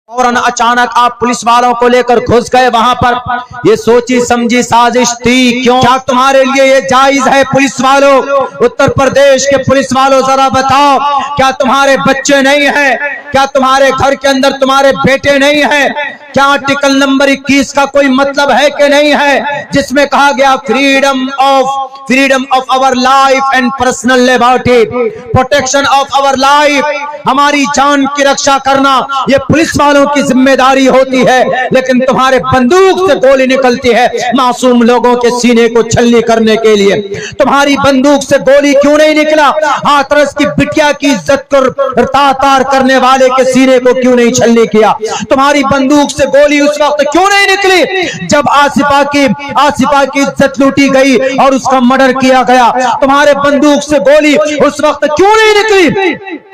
और अचानक आप पुलिस वालों को लेकर घुस गए वहां पर। ये सोची समझी साजिश थी क्यों? क्या तुम्हारे लिए ये जायज है? पुलिस वालों, उत्तर प्रदेश के पुलिस वालों, जरा बताओ, क्या तुम्हारे बच्चे नहीं हैं? क्या तुम्हारे घर के अंदर तुम्हारे बेटे नहीं हैं? क्या आर्टिकल नंबर 21 का कोई मतलब है कि नहीं है, जिसमें कहा गया freedom of our life and personal liberty, protection of our life, हमारी जान की रक्षा करना ये पुलिस वालों की जिम्मेदारी होती है। लेकिन तुम्हारे बंदूक से गोली निकलती है मासूम लोगों के सीने को छलनी करने के लिए। तुम्हारी बंदूक से गोली क्यों नहीं निकला? हाथरस की बिटिया की इज्जत को तार करने वाले के सीने को क्यों नहीं छलनी किया? तुम्हारी बंदूक से गोली उस वक्त क्यों नहीं निकली जब आसिफा की इज्जत लूटी गई और उसका मर्डर किया गया? तुम्हारे बंदूक से गोली उस वक्त क्यों नहीं निकली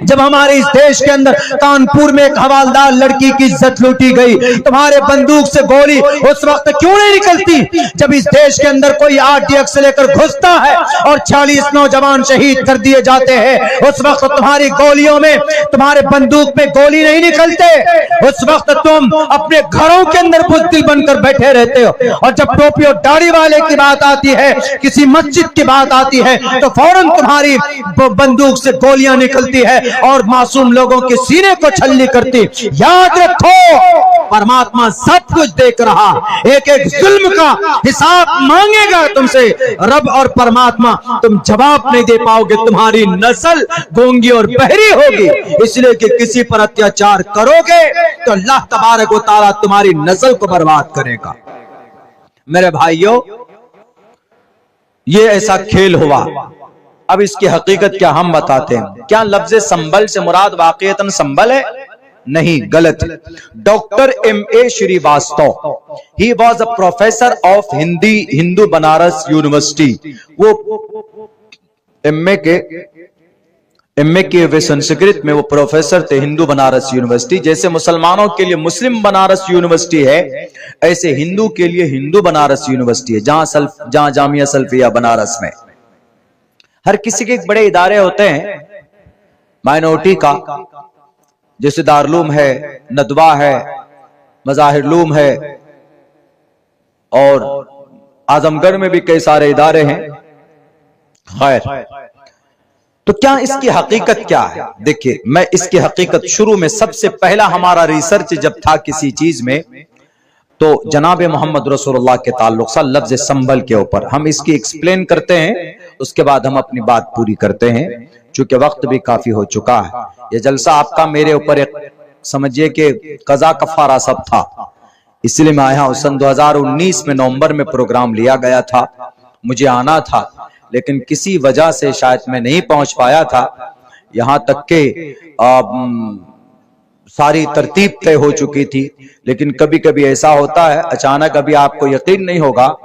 जब हमारे इस देश के अंदर कानपुर में एक हवालदार लड़की की इज्जत लूटी गई? तुम्हारे बंदूक से गोली उस वक्त क्यों नहीं निकलती जब इस देश के अंदर कोई आरटीएक्स लेकर घुसता है और 40 नौजवान शहीद कर दिए जाते हैं? उस वक्त तुम्हारी गोलियों में, तुम्हारे बंदूक में गोली नहीं निकलते। उस वक्त तुम अपने घरों के अंदर बुज़दिल बनकर बैठे रहते हो, और जब टोपी और दाढ़ी वाले की बात आती है, किसी मस्जिद की बात आती है, तो फौरन तुम्हारी बंदूक से गोलियां निकलती है और मासूम लोगों के सीने को छलनी करती। याद रखो, परमात्मा सब कुछ देख रहा, एक एक जुल्म का हिसाब मांगेगा तुमसे रब और परमात्मा। तुम जवाब नहीं दे पाओगे, तुम्हारी नस्ल गूंगी और बहरी होगी। इसलिए कि किसी पर अत्याचार करोगे तो अल्लाह तबारक व तआला तुम्हारी नस्ल को बर्बाद करेगा। मेरे भाइयों, ये ऐसा खेल हुआ। अब इसकी हकीकत क्या हम बताते हैं। क्या लफ्ज संबल से मुराद वाकईतन संबल है? नहीं, गलत। Doctor M.A. Srivastava, he was a professor of Hindi, Hindu Banaras university. वो एमए के वे संस्कृत में वो प्रोफेसर थे हिंदू बनारस यूनिवर्सिटी। जैसे मुसलमानों के लिए मुस्लिम बनारस यूनिवर्सिटी है, ऐसे हिंदू के लिए हिंदू बनारस यूनिवर्सिटी है, जहां जामिया सल्फिया बनारस में। हर किसी के बड़े इदारे होते हैं माइनॉरिटी का, जैसे दारुलूम है, नदवा है, मज़ाहिरुलूम है, और आजमगढ़ में भी कई सारे इदारे हैं। खैर, तो क्या इसकी हकीकत क्या है? देखिए, मैं इसकी हकीकत शुरू में सबसे पहला हमारा रिसर्च जब था किसी चीज में, तो जनाब मोहम्मद रसूलुल्लाह के ताल्लुक से लफ्ज संबल के ऊपर हम इसकी एक्सप्लेन करते हैं, उसके बाद हम अपनी बात पूरी करते हैं, चूंकि वक्त भी काफी हो चुका है। यह जलसा आपका मेरे ऊपर एक समझिए कि कज़ा कफ़ारा सब था, इसलिए मैं आया हूं। सन 2019 में नवंबर में प्रोग्राम लिया गया था, मुझे आना था, लेकिन किसी वजह से शायद मैं नहीं पहुंच पाया था। यहां तक के सारी तरतीब तय हो चुकी थी, लेकिन कभी कभी ऐसा होता है अचानक। अभी आपको यकीन नहीं होगा,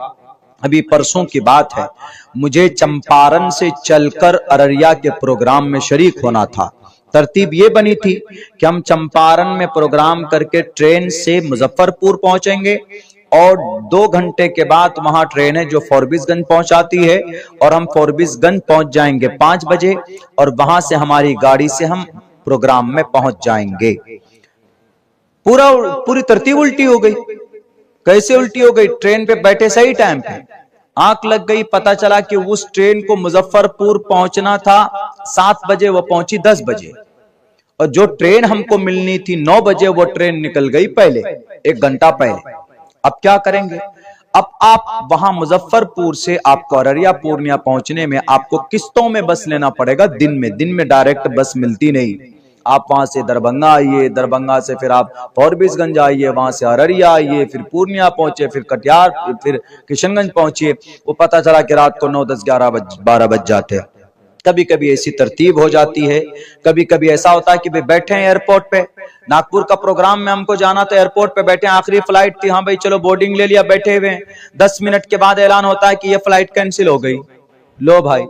अभी परसों की बात है, मुझे चंपारण से चलकर अररिया के प्रोग्राम में शरीक होना था। तरतीब ये बनी थी कि हम चंपारण में प्रोग्राम करके ट्रेन से मुजफ्फरपुर पहुंचेंगे, और 2 घंटे के बाद वहां ट्रेन है जो फॉरबिसगंज पहुंचाती है, और हम फॉरबिसगंज पहुंच जाएंगे 5 बजे, और वहां से हमारी गाड़ी से हम प्रोग्राम में पहुंच जाएंगे। पूरी तरतीब उल्टी हो गई। कैसे उल्टी हो गई? ट्रेन पे बैठे सही टाइम पे आंख लग गई, पता चला कि उस ट्रेन को मुजफ्फरपुर पहुंचना था 7 बजे, वो पहुंची 10 बजे, और जो ट्रेन हमको मिलनी थी 9 बजे, वो ट्रेन निकल गई पहले, 1 घंटा पहले। अब क्या करेंगे? अब आप वहां मुजफ्फरपुर से आपको अररिया पूर्णिया पहुंचने में आपको किस्तों में बस लेना पड़ेगा। दिन में डायरेक्ट बस मिलती नहीं। आप वहां से दरभंगा आइए, दरभंगा से फिर आप फॉरबिसगंज आइए, वहां से अररिया आइए, फिर पूर्णिया पहुंचे, फिर कटिहार, फिर किशनगंज पहुंचिए। वो पता चला कि रात को 9, 10, 11, 12 बज जाते हैं। कभी कभी ऐसी तरतीब हो जाती है। कभी कभी ऐसा होता है कि भाई बैठे हैं एयरपोर्ट पे, नागपुर का प्रोग्राम में हमको जाना, तो एयरपोर्ट पे बैठे हैं, आखिरी फ्लाइट थी, हाँ भाई चलो बोर्डिंग ले लिया, बैठे हुए हैं। 10 मिनट के बाद ऐलान होता है कि ये फ्लाइट कैंसिल हो गई। लो भाई,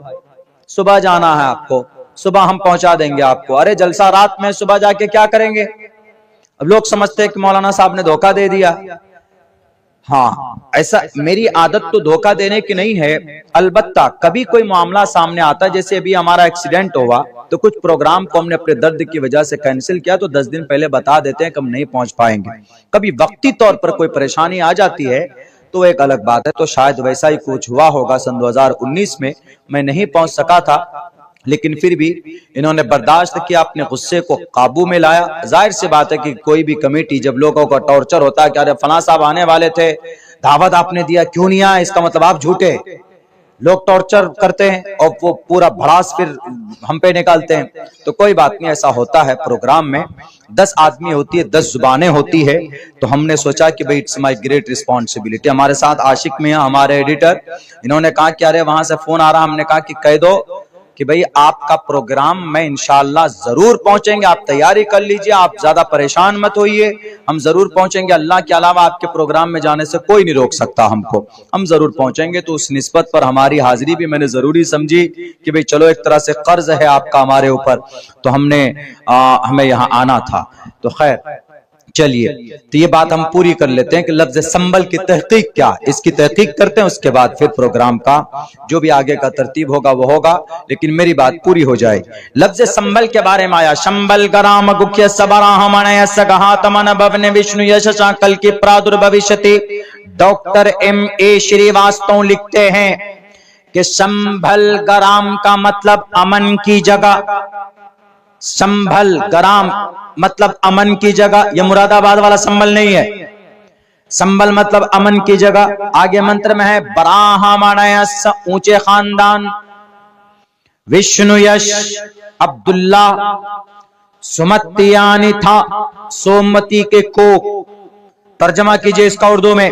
सुबह जाना है आपको, सुबह हम पहुंचा देंगे आपको। अरे जलसा रात में, सुबह जाके क्या करेंगे? अब लोग समझते हैं कि मौलाना साहब ने धोखा दे दिया। हाँ, ऐसा मेरी आदत तो धोखा देने की नहीं है, अलबत्ता कभी कोई मामला सामने आता, जैसे अभी हमारा एक्सीडेंट हुआ, तो कुछ प्रोग्राम को हमने अपने दर्द की वजह से कैंसिल किया, तो 10 दिन पहले बता देते हैं कि हम नहीं पहुंच पाएंगे। कभी वक्ती तौर पर कोई परेशानी आ जाती है तो एक अलग बात है। तो शायद वैसा ही कुछ हुआ होगा। सन 2019 में मैं नहीं पहुंच सका था, लेकिन फिर भी इन्होंने बर्दाश्त किया, अपने गुस्से को काबू में लाया। जाहिर सी बात है कि कोई भी कमेटी जब लोगों का टॉर्चर होता है कि अरे फलां साहब आने वाले थे, दावत आपने दिया, क्यों नहीं आया, इसका मतलब आप झूठे। लोग टॉर्चर करते हैं और वो पूरा भड़ास फिर हम पे निकालते हैं। तो कोई बात नहीं, ऐसा होता है। प्रोग्राम में 10 आदमी होती है, 10 जुबानें होती है। तो हमने सोचा कि भाई इट्स माय ग्रेट रिस्पॉन्सिबिलिटी। हमारे साथ आशिक मियां हमारे एडिटर, इन्होंने कहा कि अरे वहां से फोन आ रहा। हमने कहा कि कह दो कि भाई आपका प्रोग्राम में इंशाअल्लाह जरूर पहुंचेंगे, आप तैयारी कर लीजिए, आप ज्यादा परेशान मत होइए, हम जरूर पहुंचेंगे। अल्लाह के अलावा आपके प्रोग्राम में जाने से कोई नहीं रोक सकता हमको, हम जरूर पहुंचेंगे। तो उस निस्बत पर हमारी हाजिरी भी मैंने जरूरी समझी कि भाई चलो एक तरह से कर्ज है आपका हमारे ऊपर, तो हमें यहाँ आना था। तो खैर चलिए, तो ये बात हम पूरी कर लेते हैं कि लफ्ज संबल की तहकीक क्या, इसकी तहकीक करते हैं, उसके बाद फिर प्रोग्राम का जो भी आगे का तरतीब होगा वो होगा, लेकिन मेरी बात पूरी हो जाए। लफ्ज संबल के बारे में आया, संबल गराम गुख्य सबराहमन भवने विष्णु यश कल की प्रादुर्भविष्यति। Doctor M.A. श्रीवास्तव लिखते हैं कि संभल गराम का मतलब अमन की जगह। संभल गराम मतलब अमन की जगह, ये मुरादाबाद वाला संभल नहीं है। संभल मतलब अमन की जगह। आगे मंत्र में है ब्राह्मणयस ऊंचे खानदान, विष्णु यश अब्दुल्ला, सुमतियानी था सोमवती के कोक। तर्जमा कीजिए इसका उर्दू में।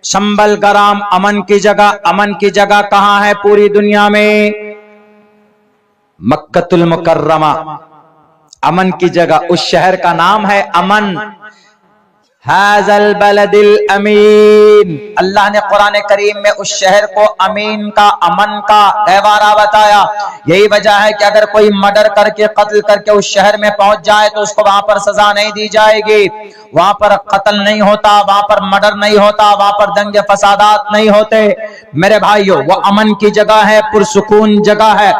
संभल गराम अमन की जगह। अमन की जगह कहां है पूरी दुनिया में? मक्कतुल मुकर्रमा अमन की जगह, उस शहर का नाम है अमन। हाज़ल बलदिल अमीन, अल्लाह ने कुरान करीम में उस शहर को अमीन का, अमन का गहवारा बताया। यही वजह है कि अगर कोई मर्डर करके, कत्ल करके उस शहर में पहुंच जाए तो उसको वहां पर सजा नहीं दी जाएगी। वहां पर कत्ल नहीं होता, वहां पर मर्डर नहीं होता, वहां पर दंगे फसादात नहीं होते। मेरे भाइयों, वो अमन की जगह है, पुरसुकून जगह है।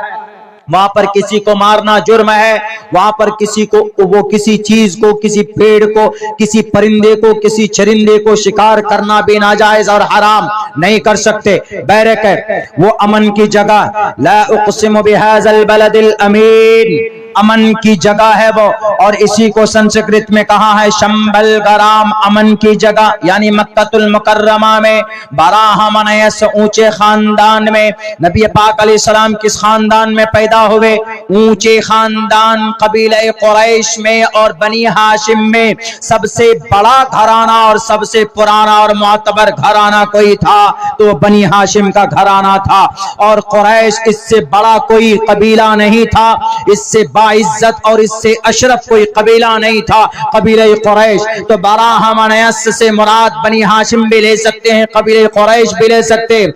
वहां पर किसी को मारना जुर्म है, वहां पर किसी को, वो किसी चीज को, किसी पेड़ को, किसी परिंदे को, किसी चरिंदे को शिकार करना भी नाजायज और हराम नहीं कर सकते। बैरक है वो अमन की जगह। ला उक़सिमु बिहाज़ल बलदिल अमीन, अमन की जगह है वो। और इसी को संस्कृत में कहा है शंबल गराम, अमन की जगह, यानी मक्कतुल मुकर्रमा में। बराहमनयस ऊंचे खानदान में। नबी पाक अलैहिस्सलाम किस खानदान में पैदा हुए? ऊंचे खानदान, कबीले कुरैश में और बनी हाशिम में। सबसे बड़ा घराना और सबसे पुराना और मुअतबर घराना कोई था तो वो बनी हाशिम का घराना था। और कुरैश इससे बड़ा कोई कबीला नहीं था, इससे बाइज्जत और इससे अशरफ कोई कबीला नहीं था, कबीले कुरैश। तो बराहमनयस से मुराद बनी हाशिम भी ले सकते हैं, कबीले कुरैश भी ले सकते।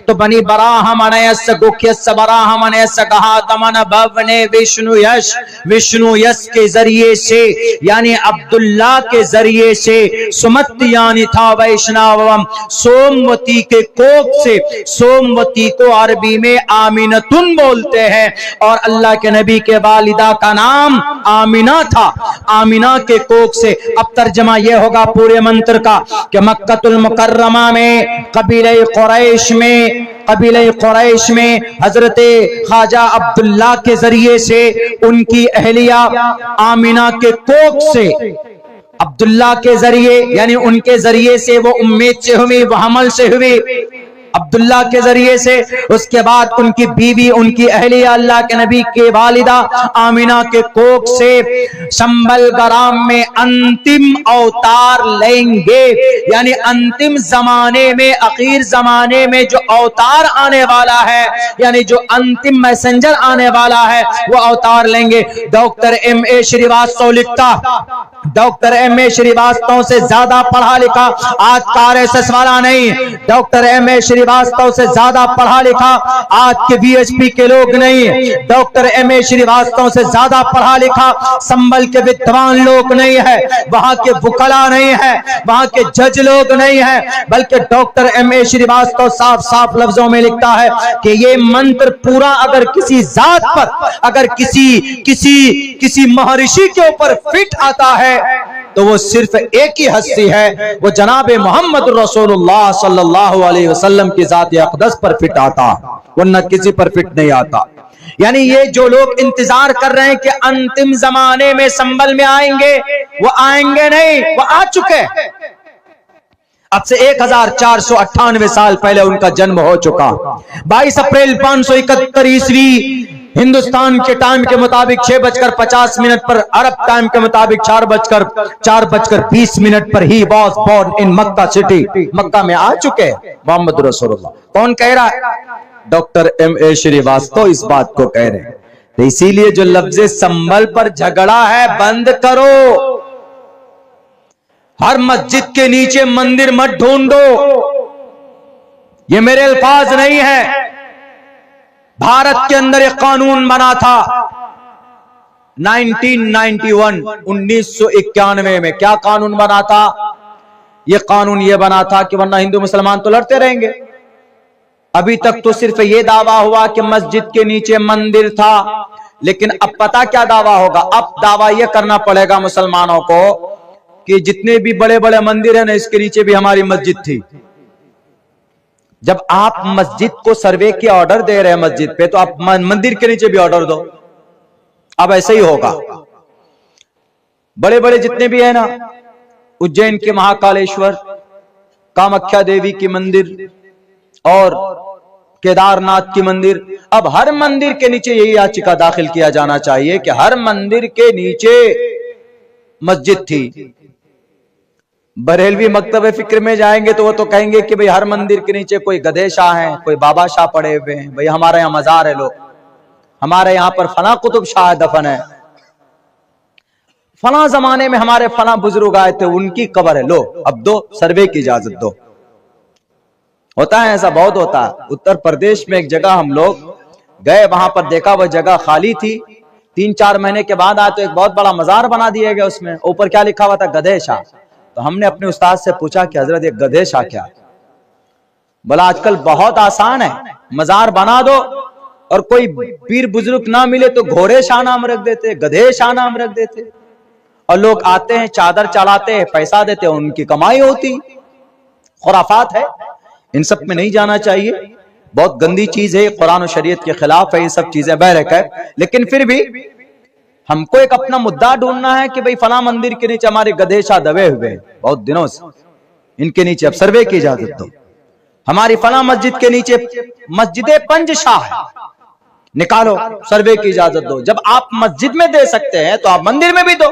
तो बनी बराहमनयस गुख्यस बराहमनयस कहा तमन भवने विष्णु यश, विष्णु यश के जरिए से यानी अब्दुल्ला के जरिए से, सुमति यानी था वैष्णवम, सोमवती के कोख से। सोमवती को अरबी में आमिनतुन बोलते हैं और अल्लाह के नबी के वालिदा का नाम आमिना था, आमिना के कोख से। अब तर्जमा यह होगा पूरे मंत्र का कि मक्कतुल मुकर्रमा में, कबीले कुरैश में, कबीले कुरैश में हजरते ख्वाजा अब्दुल्ला के जरिए से, उनकी अहलिया आमिना के कोख से, अब्दुल्ला के जरिए यानी उनके जरिए से वो उम्मीद से हुई, वो हमल से हुई अब्दुल्ला के जरिए से। उसके बाद उनकी बीवी, उनकी अहलिया अल्लाह के नबी के वालिदा आमिना के कोख से संबल गराम में अंतिम अवतार लेंगे, यानी अंतिम जमाने में, आखिर जमाने में जो अवतार आने वाला है, यानी जो अंतिम मैसेंजर आने वाला है, वो अवतार लेंगे। Doctor M.A. श्रीवास्तव लिखता, डॉक्टर M.A. श्रीवास्तव से ज्यादा पढ़ा लिखा आज का RSS वाला नहीं। Doctor M.A. श्रीवास्तव श्रीवास्तव से ज्यादा पढ़ा लिखा आज के बीएचपी के लोग नहीं है, डॉक्टर एमए श्रीवास्तव से ज्यादा पढ़ा लिखा संभल के विद्वान लोग नहीं है, वहां के वकला नहीं है, वहां के जज लोग नहीं है, बल्कि डॉक्टर एमए श्रीवास्तव साफ साफ लफ्जों में लिखता है कि ये मंत्र पूरा अगर किसी जात पर, अगर किसी महर्षि के ऊपर फिट आता है तो वो सिर्फ एक ही हस्ती है, वो जनाब मोहम्मद रसूलुल्लाह सल्लल्लाहु अलैहि वसल्लम की जात अक़दस पर फिट आता, वरना किसी पर फिट नहीं आता। यानी ये जो लोग इंतजार कर रहे हैं कि अंतिम जमाने में संभल में आएंगे, वो आएंगे नहीं, वो आ चुके। अब से 1498 साल पहले उनका जन्म हो चुका। 22 अप्रैल 571 ईस्वी हिंदुस्तान के टाइम के मुताबिक 6:50 पर, अरब टाइम के मुताबिक 4:20 पर he was born in Mecca city, Mecca में आ चुके मोहम्मद रसूलुल्लाह। कौन कह रहा है? डॉक्टर एमए श्रीवास्तव इस बात को कह रहे हैं। तो इसीलिए जो लफ्ज़ संभल पर झगड़ा है बंद करो। हर मस्जिद के नीचे मंदिर मत ढूंढो, ये मेरे अल्फाज नहीं है। भारत के अंदर एक कानून बना था 1991 में। क्या कानून बना था? ये कानून ये बना था कि वरना हिंदू मुसलमान तो लड़ते रहेंगे। अभी तक तो सिर्फ ये दावा हुआ कि मस्जिद के नीचे मंदिर था, लेकिन अब पता क्या दावा होगा? अब दावा ये करना पड़ेगा मुसलमानों को कि जितने भी बड़े बड़े मंदिर है ना, इसके नीचे भी हमारी मस्जिद थी। जब आप मस्जिद को सर्वे के ऑर्डर दे रहे हैं मस्जिद पे, तो आप मंदिर के नीचे भी ऑर्डर दो। अब ऐसे ही होगा। बड़े बड़े जितने भी है ना, उज्जैन के महाकालेश्वर, कामाख्या देवी की मंदिर और केदारनाथ की मंदिर, अब हर मंदिर के नीचे यही याचिका दाखिल किया जाना चाहिए कि हर मंदिर के नीचे मस्जिद थी। बरेलवी मकतब फिक्र में जाएंगे तो वो तो कहेंगे कि भाई हर मंदिर के नीचे कोई गधे शाह हैं, कोई बाबा शाह पड़े हुए हैं, भाई हमारे यहाँ मजार है, लोग हमारे यहाँ पर फला कुतुब शाह दफन है, फला जमाने में हमारे फला बुजुर्ग आए थे, उनकी कब्र है, लो अब दो, सर्वे की इजाजत दो। होता है ऐसा, बहुत होता है। उत्तर प्रदेश में एक जगह हम लोग गए, वहां पर देखा वह जगह खाली थी। 3-4 महीने के बाद आए तो एक बहुत बड़ा मजार बना दिया गया, उसमें ऊपर क्या लिखा हुआ था? गधे शाह। तो हमने अपने उस्ताद से पूछा कि हजरत ये गधे शाह क्या? बोला आजकल बहुत आसान है, मजार बना दो और कोई पीर बुजुर्ग ना मिले तो घोड़े शाह नाम रख देते, गधे शाह नाम रख देते, और लोग आते हैं, चादर चढ़ाते हैं, पैसा देते हैं, उनकी कमाई होती। खुराफात है, इन सब में नहीं जाना चाहिए, बहुत गंदी चीज है, कुरान और शरीयत के खिलाफ है ये सब चीजें बहरक है। लेकिन फिर भी हमको एक अपना मुद्दा ढूंढना है कि भाई फला मंदिर के नीचे हमारे गधे शाह दबे हुए बहुत दिनों से, इनके नीचे अब सर्वे की इजाजत दो। हमारी फला मस्जिद के नीचे मस्जिद पंज शाह है, निकालो, सर्वे की इजाजत दो। जब आप मस्जिद में दे सकते हैं तो आप मंदिर में भी दो,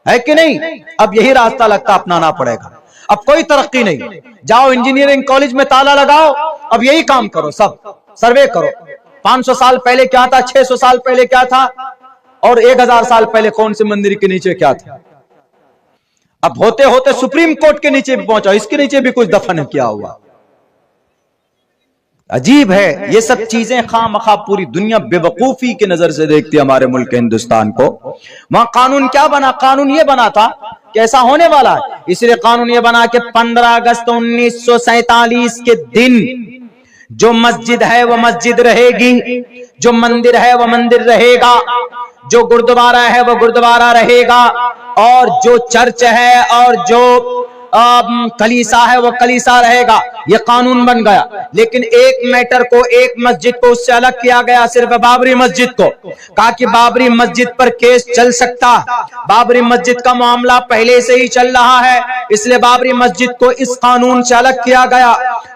है कि नहीं? अब यही रास्ता लगता अपनाना पड़ेगा। अब कोई तरक्की नहीं, जाओ इंजीनियरिंग कॉलेज में ताला लगाओ, अब यही काम करो, सब सर्वे करो। 500 साल पहले क्या था, 600 साल पहले क्या था, और 1000 साल पहले कौन से मंदिर के नीचे क्या था। अब होते होते सुप्रीम कोर्ट के नीचे भी पहुंचा, इसके नीचे भी कुछ दफन किया हुआ। अजीब है, ये सब चीजें खामखा पूरी दुनिया बेवकूफी की नजर से देखती है हमारे मुल्क हिंदुस्तान को। वहां कानून क्या बना? कानून ये बना था कि ऐसा होने वाला है, इसलिए कानून ये बना कि 15 अगस्त 1947 के दिन जो मस्जिद है वो मस्जिद रहेगी, जो मंदिर है वो मंदिर रहेगा, जो गुरुद्वारा है वो गुरुद्वारा रहेगा, और जो चर्च है और जो कलीसा है वो कलीसा रहेगा। ये कानून बन गया। लेकिन एक मैटर को, एक मस्जिद को उससे अलग किया गया, सिर्फ बाबरी मस्जिद को। कहा कि बाबरी मस्जिद पर केस चल सकता, बाबरी मस्जिद का मामला पहले से ही चल रहा है, इसलिए बाबरी मस्जिद को इस कानून से अलग किया गया।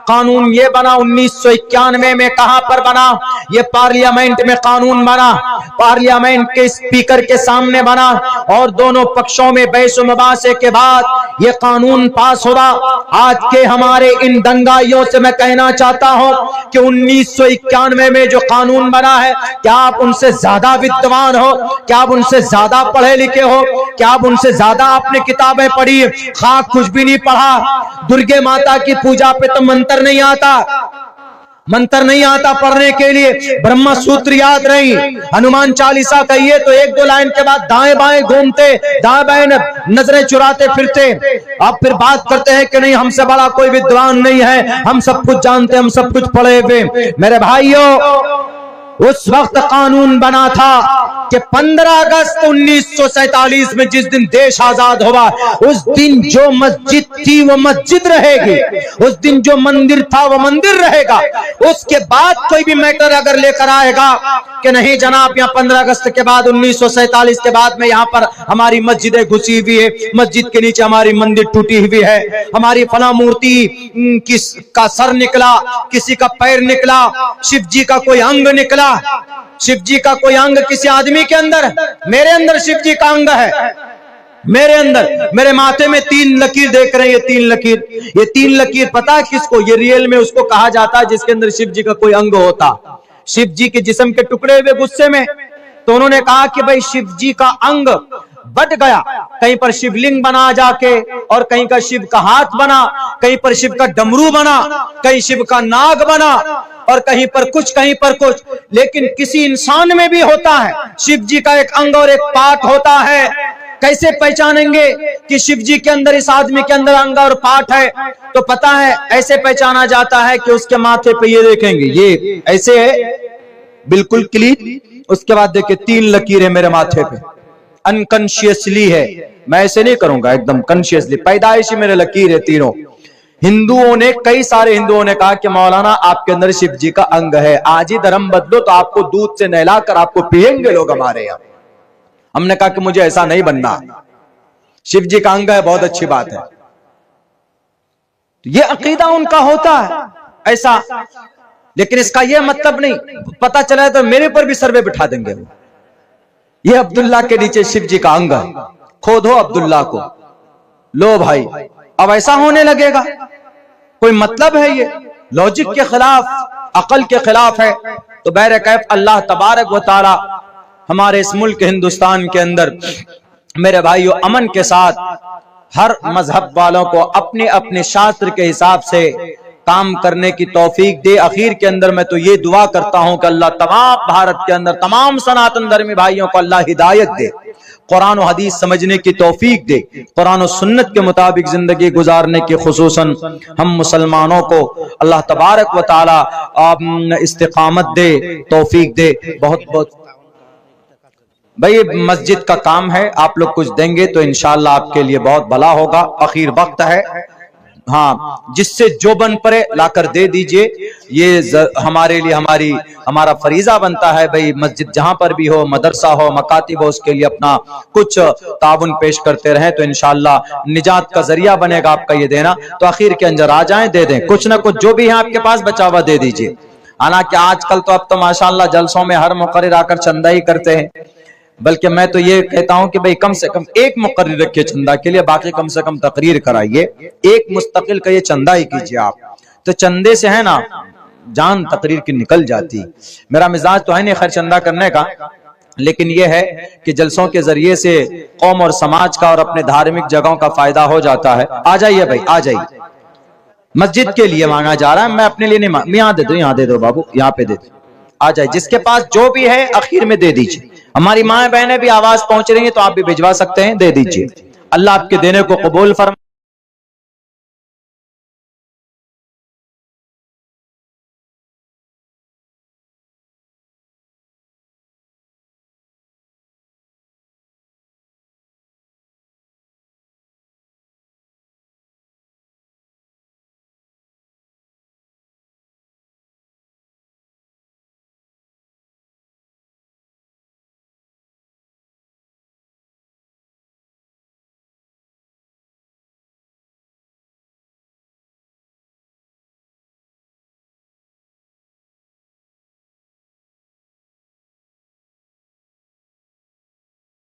कानून ये बना 1991 में। कहां पर बना? ये पार्लियामेंट में कानून बना, पार्लियामेंट के स्पीकर के सामने बना, और दोनों पक्षों में बहस मुबासे के बाद ये कानून पास होगा। आज के हमारे इन दंगाइयों से मैं कहना चाहता हूं कि 1991 में जो कानून बना है, क्या आप उनसे ज्यादा विद्वान हो? क्या आप उनसे ज्यादा पढ़े लिखे हो? क्या आप उनसे ज्यादा आपने किताबें पढ़ी? खाक कुछ भी नहीं पढ़ा। दुर्गे माता की पूजा पे तो मंत्र नहीं आता, मंत्र नहीं आता पढ़ने के लिए, ब्रह्म सूत्र याद नहीं, हनुमान चालीसा कहिए तो एक दो लाइन के बाद दाएं बाएं घूमते, दाएं बाएं नजरें चुराते फिरते। अब फिर बात करते हैं कि नहीं हमसे बड़ा कोई विद्वान नहीं है, हम सब कुछ जानते, हम सब कुछ पढ़े हुए। मेरे भाइयों, उस वक्त कानून बना था कि 15 अगस्त 1947 में जिस दिन देश आजाद हुआ, उस दिन जो मस्जिद थी वो मस्जिद रहेगी, उस दिन जो मंदिर था वो मंदिर रहेगा। उसके बाद कोई भी मैटर अगर लेकर आएगा कि नहीं जनाब यहाँ 15 अगस्त के बाद 1947 के बाद में यहाँ पर हमारी मस्जिदें घुसी हुई है, मस्जिद के नीचे हमारी मंदिर टूटी हुई है, हमारी फला मूर्ति का सर निकला, किसी का पैर निकला, शिव जी का कोई अंग निकला, शिव जी का कोई अंग किसी आदमी के अंदर, मेरे अंदर शिव जी का अंग है, मेरे अंदर, मेरे माथे में 3 लकीर देख रहे हैं, ये 3 लकीर, ये 3 लकीर पता है किसको? ये रियल में उसको कहा जाता है जिसके अंदर शिव जी का कोई अंग होता। शिव जी के जिस्म के टुकड़े हुए गुस्से में, तो उन्होंने कहा कि भाई शिव जी का अंग बट गया, कहीं पर शिवलिंग बना जाके, और कहीं का शिव का हाथ बना, कहीं पर शिव का डमरू बना, कहीं शिव का नाग बना, और कहीं पर कुछ, कहीं पर कुछ। लेकिन किसी इंसान में भी होता है शिव जी का एक अंग और एक पार्ट होता है। कैसे पहचानेंगे कि शिव जी के अंदर, इस आदमी के अंदर अंग और पार्ट है? तो पता है ऐसे पहचाना जाता है कि उसके माथे पे ये देखेंगे, ये ऐसे है बिल्कुल क्लीन, उसके बाद देखिए 3 लकीरें मेरे माथे पे, अनकॉन्शियसली है, मैं ऐसे नहीं करूंगा, एकदम कॉन्शियसली, पैदाइशी मेरे लकीर है तीनों। हिंदुओं ने, कई सारे हिंदुओं ने कहा कि मौलाना आपके अंदर शिव जी का अंग है, आज ही धर्म बदलो तो आपको दूध से नहलाकर आपको पिएंगे लोग हमारे यहाँ। हमने कहा कि मुझे ऐसा नहीं बनना, शिव जी का अंग है, बहुत अच्छी बात है। ये अकीदा उनका होता है ऐसा, लेकिन इसका यह मतलब नहीं, पता चला तो मेरे पर भी सर्वे बिठा देंगे। ये अब्दुल्ला के नीचे शिव जी का अंग है, खोदो अब्दुल्ला को, लो भाई, अब ऐसा होने लगेगा। कोई मतलब है? ये लॉजिक के खिलाफ, अकल के खिलाफ है। तो बहरकैफ अल्लाह तबारक व तआला हमारे इस मुल्क हिंदुस्तान के अंदर मेरे भाइयों अमन के साथ हर मजहब वालों को अपने अपने शास्त्र के हिसाब से काम करने की तौफीक दे। आखिर के अंदर मैं तो ये दुआ करता हूं कि अल्लाह तमाम भारत के अंदर तमाम सनातन धर्मी भाइयों को अल्लाह हिदायत दे, कुरान और हदीस समझने की तौफीक दे, कुरान और सुन्नत के मुताबिक जिंदगी गुजारने की, खुसूसन हम मुसलमानों को अल्लाह तबारक व तआला इस्तिकामत दे, तौफीक दे। बहुत बहुत भाई मस्जिद का काम है, आप लोग कुछ देंगे तो इंशाअल्लाह आपके लिए बहुत भला होगा। आखिर वक्त है, हाँ, जिससे जो बन पड़े लाकर दे दीजिए। ये हमारे लिए हमारा फरीजा बनता है भाई, मस्जिद जहां पर भी हो, मदरसा हो, मकातिब हो, उसके लिए अपना कुछ ताउन पेश करते रहें तो इंशाअल्लाह निजात का जरिया बनेगा आपका ये देना। तो आखिर के अंदर आ जाएं, दे दें कुछ ना कुछ, जो भी है आपके पास बचा हुआ दे दीजिए। हालांकि आजकल तो अब तो माशाअल्लाह जलसों में हर मुकर्रिर आकर चंदा ही करते हैं, बल्कि मैं तो ये कहता हूं कि भाई कम से कम एक मुकर्रिर रखिए चंदा के लिए, बाकी कम से कम तकरीर कराइए, एक मुस्तकिल का ये चंदा ही कीजिए आप। तो चंदे से है ना जान तकरीर की निकल जाती। मेरा मिजाज तो है नहीं खैर चंदा करने का, लेकिन यह है कि जलसों के जरिए से कौम और समाज का और अपने धार्मिक जगहों का फायदा हो जाता है। आ जाइए भाई, आ जाइए। मस्जिद के लिए मांगा जा रहा है, मैं अपने लिए नहीं, यहाँ दे दो, यहाँ दे दो बाबू, यहाँ पे दे दो, आ जाए। जिसके पास जो भी है आखिर में दे दीजिए। हमारी माएं बहनें भी आवाज पहुंच रही है तो आप भी भिजवा सकते हैं, दे दीजिए। अल्लाह आपके देने को कबूल फरमाए।